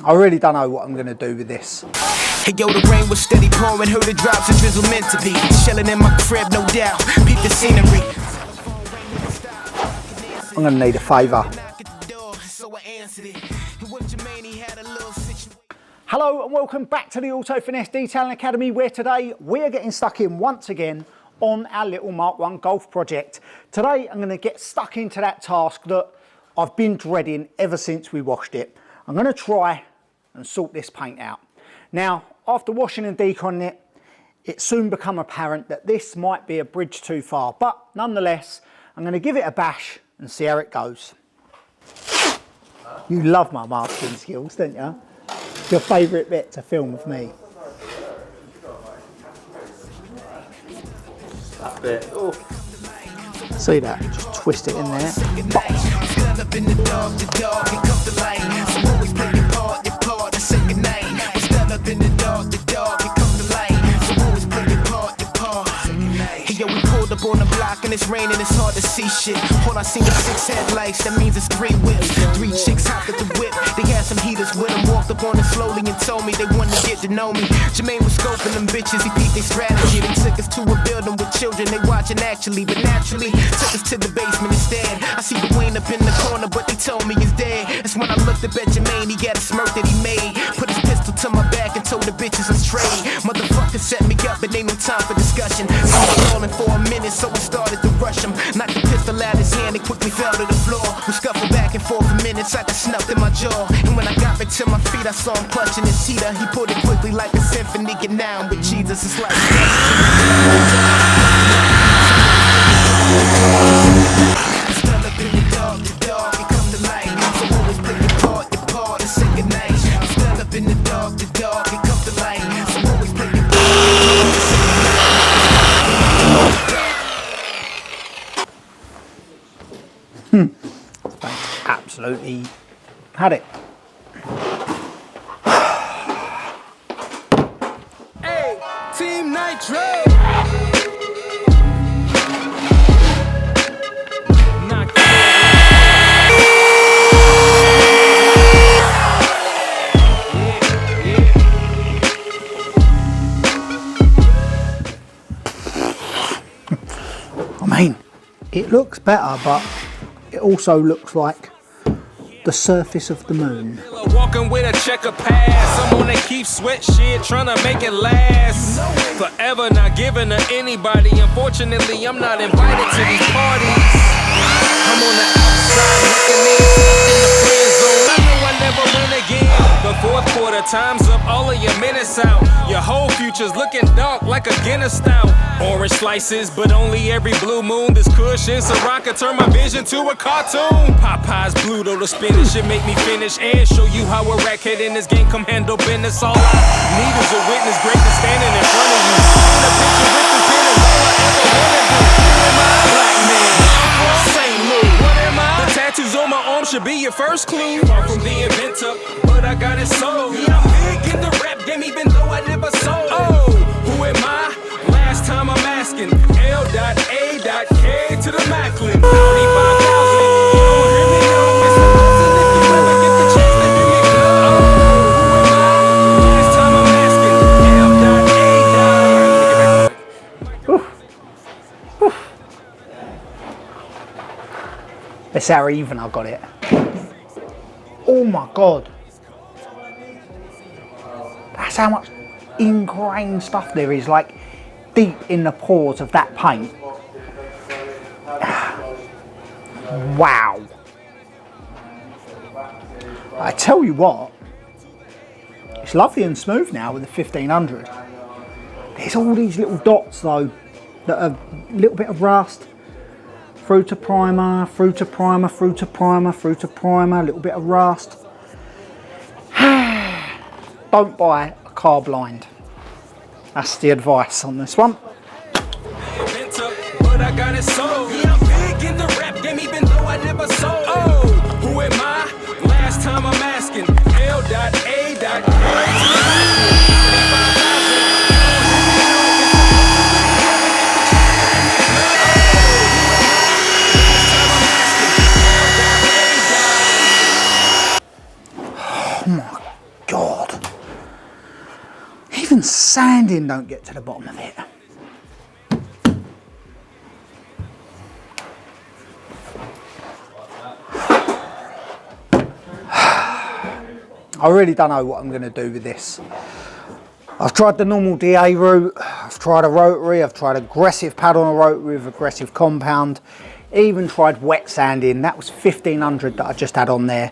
I really don't know what I'm going to do with this. Hey yo, the rain was steady pouring, heard the drops of drizzle meant to be. Chilling in my crib, no doubt, peep the scenery. I'm going to need a favour. Hello and welcome back to the AutoFinesse Detailing Academy, where today we are getting stuck in once again on our little Mark 1 Golf project. Today I'm going to get stuck into that task that I've been dreading ever since we washed it. I'm going to try and sort this paint out. Now, after washing and deconning it, it soon become apparent that this might be a bridge too far, but nonetheless, I'm going to give it a bash and see how it goes. You love my masking skills, don't you? It's your favourite bit to film with me. That bit. Oh. See that? Just twist it in there. Up on the block and it's raining, it's hard to see shit. All I seen is 6 headlights, that means it's 3 whips. 3 chicks hopped at the whip, they had some heaters with them. Walked up on it slowly and told me they wanted to get to know me. Jermaine was scoping them bitches, he peeped their strategy. They took us to a building with children, they watching actually, but naturally took us to the basement instead. I see the Wayne up in the corner, but they told me he's dead. That's when I looked up at Jermaine, he got a smirk that he made. Put his pistol to my back and told the bitches I'm straight. Motherfucker set me up, but ain't no time for discussion. I was calling for a minute, so I started to rush him. Knocked the pistol out his hand and quickly fell to the floor. We scuffled back and forth for minutes, I got snuffed in my jaw. And when I got back to my feet, I saw him clutching his heater. He pulled it quickly like a symphony. Get down with Jesus, it's like stand up in the dark, it come to light. So always play your part, and say goodnight. Stand up in the dark, it come to light. So always play your part, and say goodnight. Absolutely had it. Hey, Team Nitro. I mean, it looks better, but it also looks like the surface of the moon. Walking with a checker pass, someone that keeps sweat shit, trying to make it last forever, not giving to anybody. Unfortunately, I'm not invited to these parties. I'm on the outside looking in the friend zone. I know I never win again. The fourth quarter, time's up, all of your minutes out. Your whole future's looking dark like a Guinness stout. Orange slices, but only every blue moon. This cushion, Ciroc turn my vision to a cartoon. Popeye's blue, though the spinach should make me finish and show you how a rackhead in this game come handle business. All I need is a witness, greatness standing in front of you. In a picture with the pen is all I ever wanna do. Who am I? Black man. St. Louis. What am I? The tattoos on my arm should be your first clue. Far from the inventor, but I got it sold. Yeah, I'm big in the rap game, even though I never sold. Oh, who am I? Last time I'm asking. L.A.K to the Macklin. 45,000. You don't hear me? It's the person if you ever get the chance to hear me go. Oh, who am I? Last time I'm asking. That's how even I got it. Oh my God. That's how much ingrained stuff there is, like deep in the pores of that paint. Wow. I tell you what, it's lovely and smooth now with the 1500. There's all these little dots though that are a little bit of rust. Through to primer, through to primer, through to primer, through to primer, a little bit of rust. Don't buy a car blind. That's the advice on this one. But I got it sold. Yeah, I'm big in the rap game, even though I never sold. Oh, who am I? Last time I'm asking. L.A.K. God. Even sanding don't get to the bottom of it. I really don't know what I'm going to do with this. I've tried the normal DA route, I've tried a rotary, I've tried aggressive pad on a rotary with aggressive compound, even tried wet sanding. That was 1500 that I just had on there,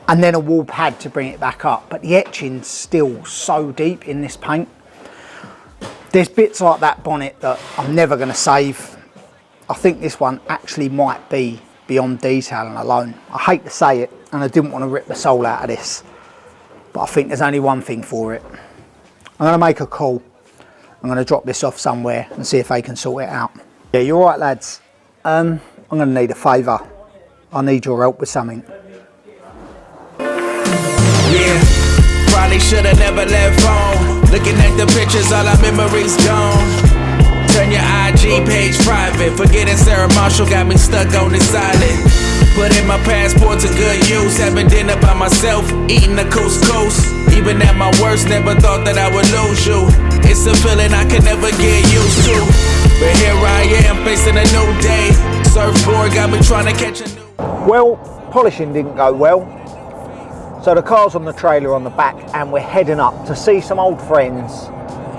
and then a wall pad to bring it back up. But the etching's still so deep in this paint. There's bits like that bonnet that I'm never going to save. I think this one actually might be beyond detailing alone. I hate to say it, and I didn't want to rip the soul out of this, but I think there's only one thing for it. I'm going to make a call. I'm going to drop this off somewhere and see if they can sort it out. Yeah, you're right, lads. I'm going to need a favour. I need your help with something. Yeah, probably should've never left home. Looking at the pictures, all our memories gone. Turn your IG page private. Forgetting Sarah Marshall got me stuck on this island. Put in my passport to good use. Having dinner by myself, eating the couscous. Even at my worst, never thought that I would lose you. It's a feeling I can never get used to. But here I am, facing a new day. Surfboard got me trying to catch a new. Well, polishing didn't go well. So the car's on the trailer on the back, and we're heading up to see some old friends,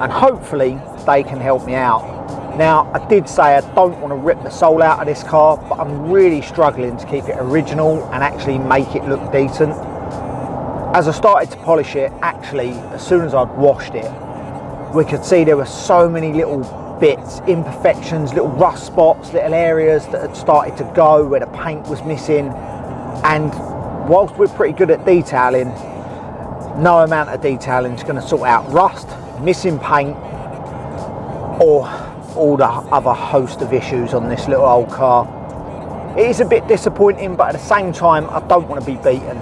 and hopefully they can help me out. Now, I did say I don't want to rip the soul out of this car, but I'm really struggling to keep it original and actually make it look decent. As I started to polish it, actually, as soon as I'd washed it, we could see there were so many little bits, imperfections, little rust spots, little areas that had started to go where the paint was missing. And whilst we're pretty good at detailing, no amount of detailing is going to sort out rust, missing paint, or all the other host of issues on this little old car. It is a bit disappointing, but at the same time, I don't want to be beaten.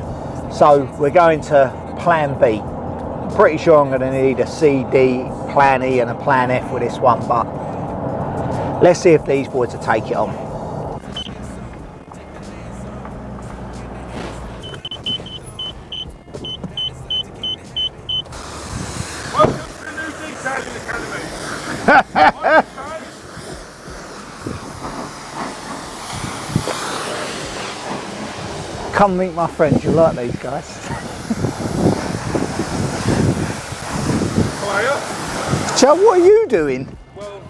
So we're going to plan B. Pretty sure I'm going to need a C, D, plan E and a plan F with this one, but let's see if these boys will take it on. Welcome to the new Detailing Academy. Come meet my friends, you'll like these guys. How are you? Joe, what are you doing? Well,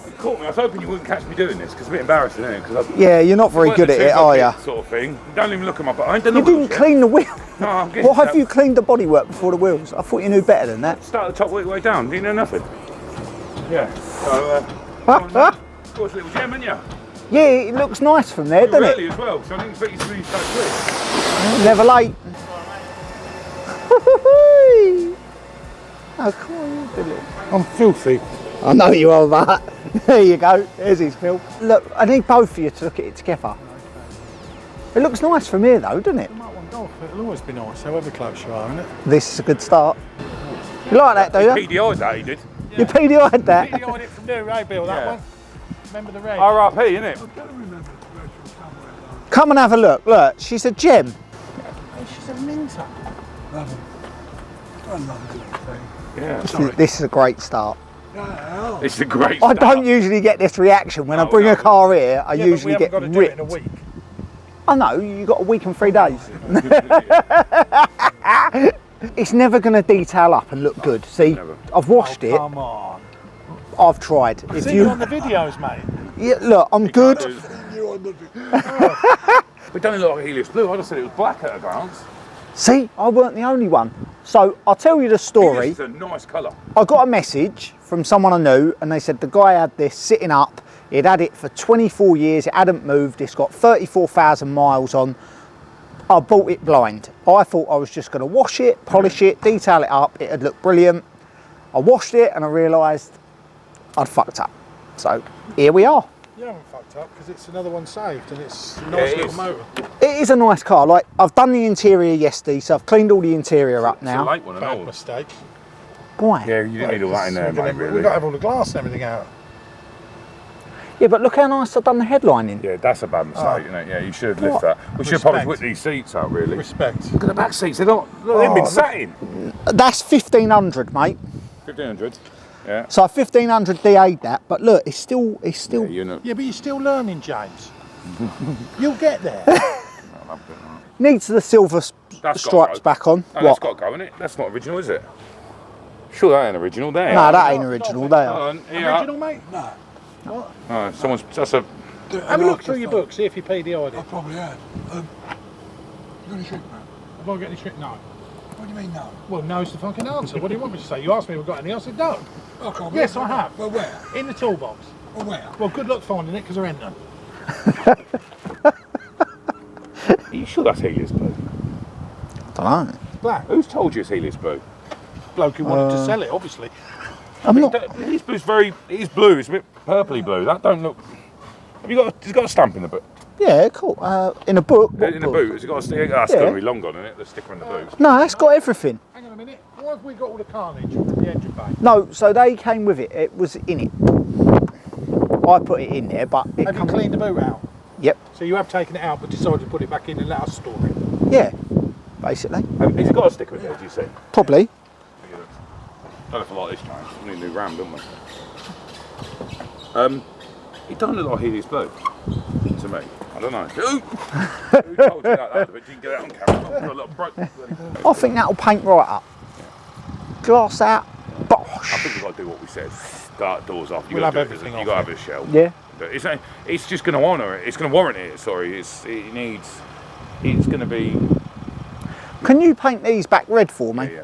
you caught me. I was hoping you wouldn't catch me doing this because it's a bit embarrassing, isn't it? Cause Yeah, you're not very good at it, are you? Sort of thing. Don't even look at my butt. I ain't done You the wheels didn't yet. clean the wheel. No, I'm getting What have you cleaned the bodywork before the wheels? I thought you knew better than that. Start the top way down. Do you know nothing? Yeah. So, of course, little gem, ain't you? Yeah, it looks nice from there, doesn't Early it? as well, so I didn't expect you to be so quick. Never late. Oh, come on, you do it. I'm filthy. I know you are, but there you go. There's his film. Look, I need both of you to look at it together. It looks nice from here, though, doesn't it? MK1 Golf, it'll always be nice, however close you are, isn't it? This is a good start. You like that, do you? PDI'd that, he did. You PDI'd that? PDI'd it from there, eh, Bill, that Yeah. one? Remember the red? RRP, innit? Come and have a look. Look, she's a gem. She's a minter. Yeah. This is a great start. It's a great I start. don't usually get this reaction when I bring a car here. I usually we get haven't got to do it in ripped. a week. I know, you got a week and 3 days. It's never going to detail up and look good. See, Never. I've washed it. Come on. I've tried. If See you you on the videos, mate. yeah, look, I'm good. We don't look like Helios Blue. I just said it was black at a glance. See, I weren't the only one. So I'll tell you the story. It's a nice colour. I got a message from someone I knew, and they said the guy had this sitting up. He'd had it for 24 years. It hadn't moved. It's got 34,000 miles on. I bought it blind. I thought I was just going to wash it, polish it, detail it up. It'd look brilliant. I washed it and I realised I'd fucked up. So here we are. You haven't fucked up because it's another one saved and it's a Yeah, nice it little is. motor. It is a nice car. Like, I've done the interior yesterday, so I've cleaned all the interior up It's a now. late one, I Bad know. mistake. Why? Yeah, you didn't need all that in there, mate, We've really. got to have all the glass and everything out. Yeah, but look how nice I've done the headlining. Yeah, that's a bad mistake, isn't it? Yeah, you should lift that. We should probably whip these seats out, really. Respect. Look at the back seats, they're not, they've been sat in. That's 1500, mate. 1500, yeah. So 1500 DA'd that, but look, it's still. Yeah, you know. Yeah, but you're still learning, James. You'll get there. Needs the silver stripes back on. No, that's got to go, innit? That's not original, is it? Sure, that ain't original. There. No, that ain't original. They are. Original, mate? No. What? No, someone's. That's a. Have a look through your book, see if you PDI'd it. I probably have. You got any shrink, man? Have I got any shrink? No. What do you mean no? Well, no's the fucking answer. What do you want me to say? You asked me if I've got any, I said no. I can't Yes, believe I it. have. Well, where? In the toolbox. Well, where? Well, good luck finding it, because there ain't none. Are you sure that's Helios blue? Don't know. Black. Who's told you it's Helios blue? Bloke who wanted to sell it, obviously. I'm not. Helios blue's very. It is blue. It's a bit purpley blue. That don't look. Have you got? It's got a stamp in the boot. Yeah, cool. In a book. What In the book? boot. Has it got a sticker? That's Yeah. going to be long gone, isn't it? The sticker in the boot. No, that's got everything. Hang on a minute. Why have we got all the carnage from the engine bay? No, so they came with it. It was in it. I put it in there, but it Have you comes. cleaned the boot out? Yep. So you have taken it out, but decided to put it back in and let us store it. Yeah. Basically. Has it got a sticker in there? Do you see? Probably. Don't know if I like this change. We need a new ram, don't we? It don't look like Helios blue to me. I don't know. Who told you that? But you didn't get that on camera. Got a little broke. I think that'll paint right up. Glass out. Bosh. I think we've got to do what we said. Start doors off. We'll have everything You've off got to have a shell. Yeah. But it's just going to honour it. It's going to warrant it. Sorry. It's going to be. Can you paint these back red for me? Yeah.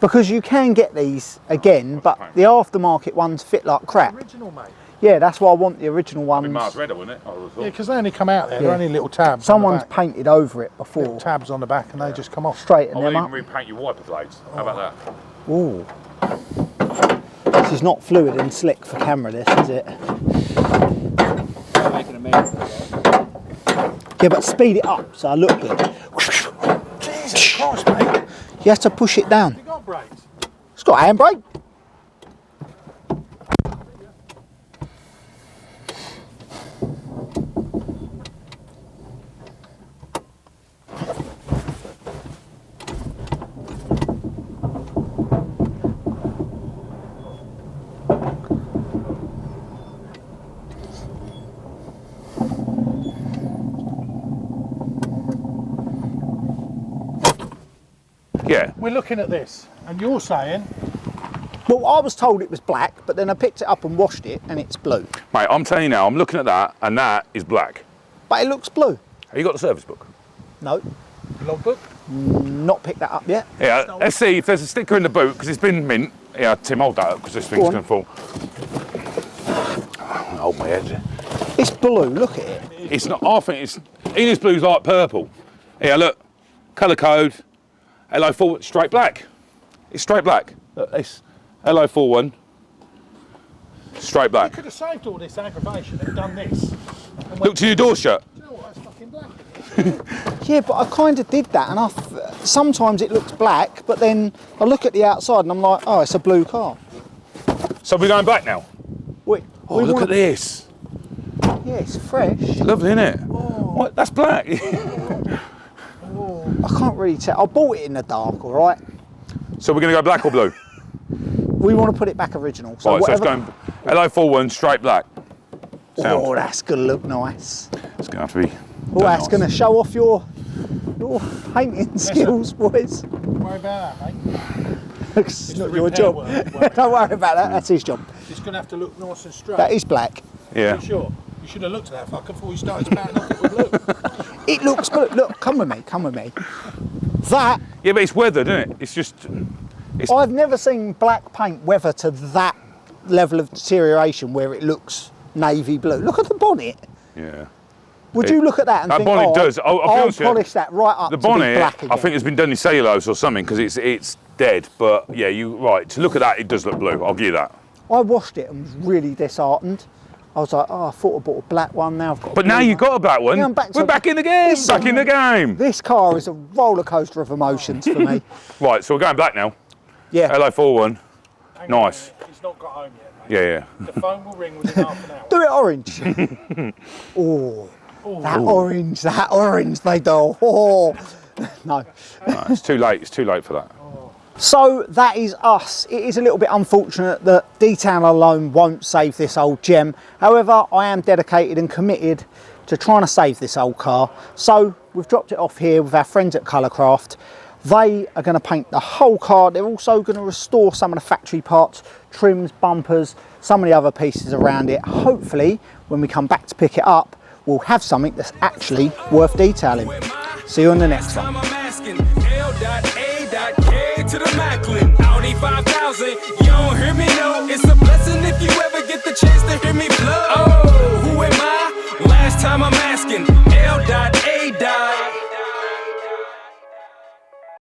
Because you can get these again, but paint. the aftermarket ones fit like crap. Original, mate. Yeah, that's why I want the original ones. Mars redder, wouldn't it? I would have Yeah, thought. because they only come out there. Yeah. They're only little tabs. Someone's on the back. painted over it before. Little tabs on the back, and they just come off. Straighten I them will up. even repaint your wiper blades. How about that? Ooh. This is not fluid and slick for camera, this, is it? Yeah, but speed it up so I look good. Jesus Christ, mate. You have to push it down. You got brakes? It's got a handbrake. Yeah. We're looking at this, and you're saying Well, I was told it was black, but then I picked it up and washed it, and it's blue. Mate, I'm telling you now, I'm looking at that, and that is black. But it looks blue. Have you got the service book? No, logbook. not picked that up yet. Yeah, let's see if there's a sticker in the boot, because it's been mint. Yeah, Tim, hold that up, because this thing's on. going to fall. Oh, hold my head. It's blue, look at it. It's not, I think it's, Enos blue's like purple. Yeah, look, colour code, LO4, straight black. It's straight black. Look, it's LO41, straight You black. could have saved all this aggravation and done this. And Look to your door shut. Do you know what? That's fucking black. Yeah, but I kind of did that, and sometimes it looks black, but then I look at the outside and I'm like, oh, it's a blue car. So we're going back now. Wait, Oh, look at this. Yeah, it's fresh. Lovely, isn't it? What? That's black. I can't really tell. I bought it in the dark, all right? So we're going to go black or blue? We want to put it back original. So Right, so it's whatever. going LO41, straight black. Sound. Oh, that's going to look nice. It's going to have to be. Oh, that's going to show off your painting skills, boys. Don't worry about that, mate. It's the not your repair job. work, Don't worry about that. That's his job. It's going to have to look nice and straight. That is black. Yeah. You sure? You should have looked at that fucker before you started spouting off it with blue. It looks blue. Look, come with me. Come with me. That Yeah, but it's weathered, isn't it? It's just. I've never seen black paint weather to that level of deterioration where it looks navy blue. Look at the bonnet. Yeah. Would you look at that and That think, bonnet oh, does. I'll be I'll honest with you, polish that right up The to be bonnet, black again. I think it's been done in cellulose or something because it's dead. But yeah, you right. To look at that, it does look blue. I'll give you that. I washed it and was really disheartened. I was like, oh, I thought I bought a black one, now I've got a But blue now one. you've got a black one. Yeah, I'm back to- We're back in the game. Listen, Back in the game. This car is a roller coaster of emotions for me. Right, so we're going black now. Yeah. LO41. Nice. He's not got home yet, mate. Yeah. The phone will ring within half an hour. Do it orange. Oh, that orange they do. Oh. No. No, it's too late. It's too late for that. So that is us. It is a little bit unfortunate that detail alone won't save this old gem. However, I am dedicated and committed to trying to save this old car. So we've dropped it off here with our friends at Colourcraft. They are going to paint the whole car. They're also going to restore some of the factory parts, trims, bumpers, some of the other pieces around it. Hopefully, when we come back to pick it up, we'll have something that's actually worth detailing. See you on the next one. To the Macklin, Audi 5000. You don't hear me, no. It's a blessing if you ever get the chance to hear me blow.